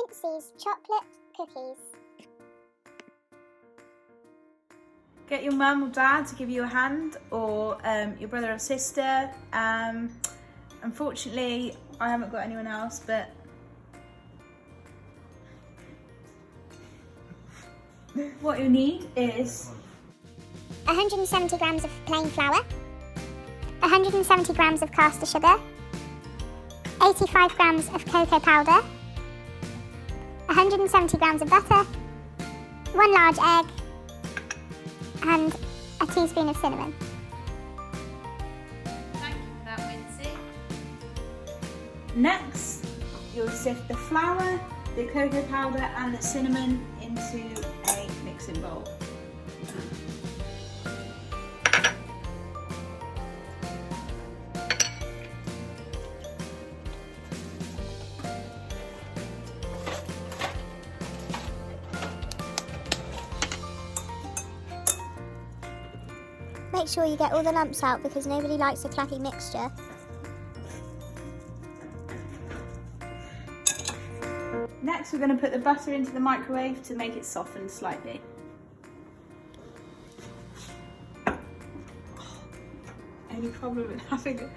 Wincey's chocolate cookies. Get your mum or dad to give you a hand, or your brother or sister. Unfortunately, I haven't got anyone else, but what you need is 170 grams of plain flour, 170 grams of caster sugar, 85 grams of cocoa powder, 170 grams of butter, 1 large egg, and a teaspoon of cinnamon. Thank you for that, Wincey. Next, you'll sift the flour, the cocoa powder and the cinnamon into a mixing bowl. Make sure you get all the lumps out because nobody likes a clappy mixture. Next, we're going to put the butter into the microwave to make it soften slightly. Any problem with having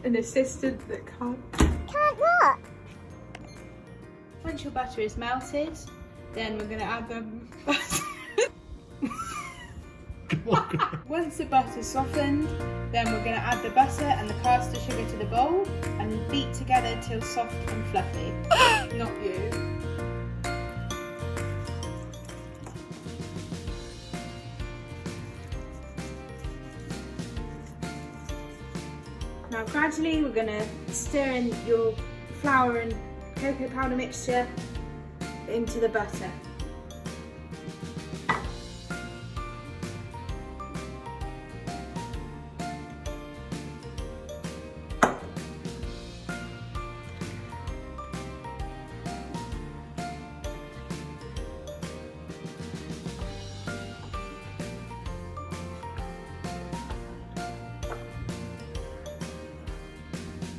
an assistant that can't? Can't what? Once your butter is melted, then we're going to add the butter. Once the butter's softened, then we're going to add the butter and the caster sugar to the bowl and beat together till soft and fluffy. Not you. Now gradually we're going to stir in your flour and cocoa powder mixture into the butter.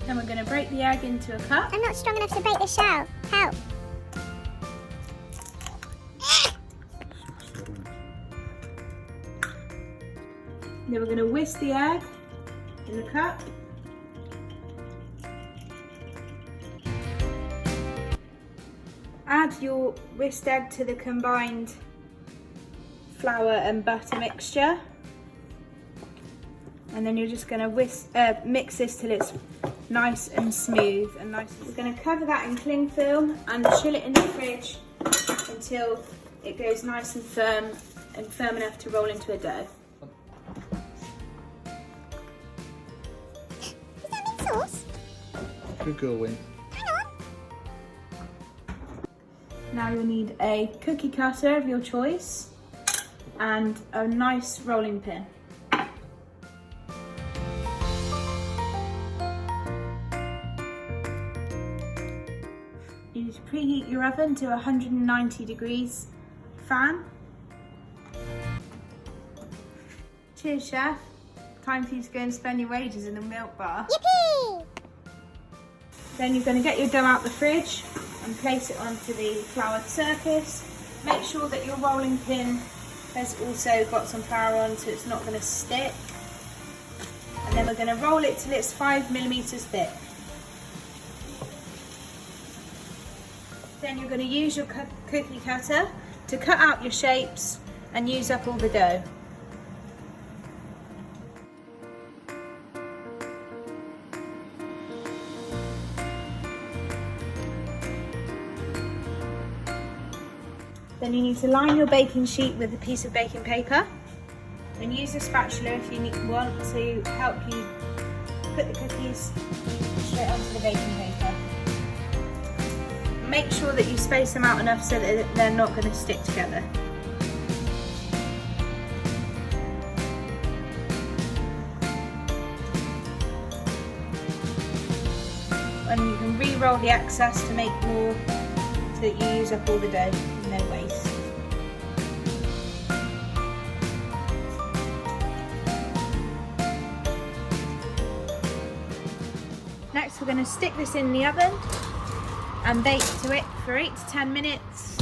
Then we're going to break the egg into a cup. I'm not strong enough to break the shell. Help. Then we're going to whisk the egg in the cup. Add your whisked egg to the combined flour and butter mixture. And then you're just going to mix this till it's nice and smooth and nice. We're going to cover that in cling film and chill it in the fridge until it goes nice and firm enough to roll into a dough. Is that mint sauce? Good girl, Win. Hang on. Now you'll need a cookie cutter of your choice and a nice rolling pin. You need to preheat your oven to 190 degrees fan. Cheers, chef. Time for you to go and spend your wages in the milk bar. Yippee! Then you're going to get your dough out the fridge and place it onto the floured surface. Make sure that your rolling pin has also got some flour on so it's not going to stick. And then we're going to roll it till it's 5mm thick. Then you're going to use your cookie cutter to cut out your shapes and use up all the dough. Then you need to line your baking sheet with a piece of baking paper and use a spatula if you want to help you put the cookies straight onto the baking paper. Make sure that you space them out enough so that they're not going to stick together. And you can re-roll the excess to make more so that you use up all the dough with no waste. Next we're going to stick this in the oven and bake to it for 8 to 10 minutes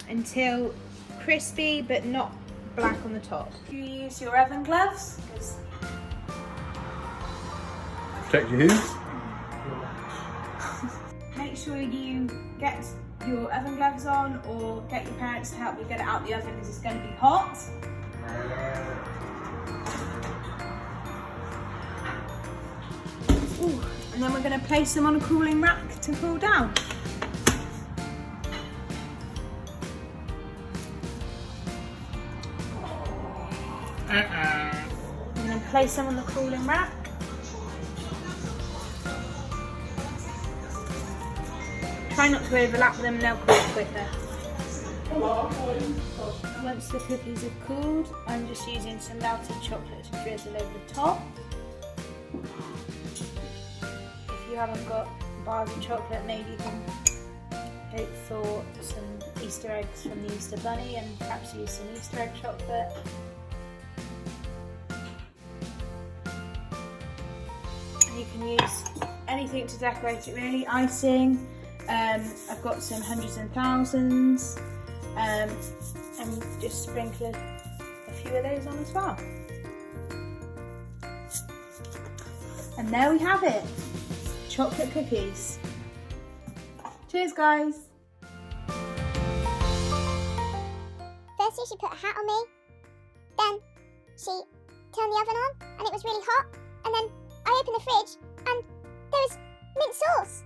until crispy but not black on the top. You use your oven gloves. Protect your hooves. Make sure you get your oven gloves on, or get your parents to help you get it out the oven because it's going to be hot. Ooh. And then we're going to place them on a cooling rack to cool down. And then place them on the cooling rack. Try not to overlap them, they'll cool quicker. Once the cookies have cooled, I'm just using some melted chocolate to drizzle over the top. If you haven't got bars of chocolate, maybe you can hope for some Easter eggs from the Easter Bunny and perhaps use some Easter egg chocolate. And you can use anything to decorate it really, icing. I've got some hundreds and thousands, and just sprinkle a few of those on as well. And there we have it, chocolate cookies. Cheers guys! Firstly, she put a hat on me, then she turned the oven on and it was really hot, and then I opened the fridge and there was mint sauce.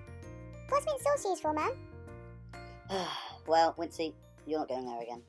What's mint sauce used for, Mum? Well, Wincey, you're not going there again.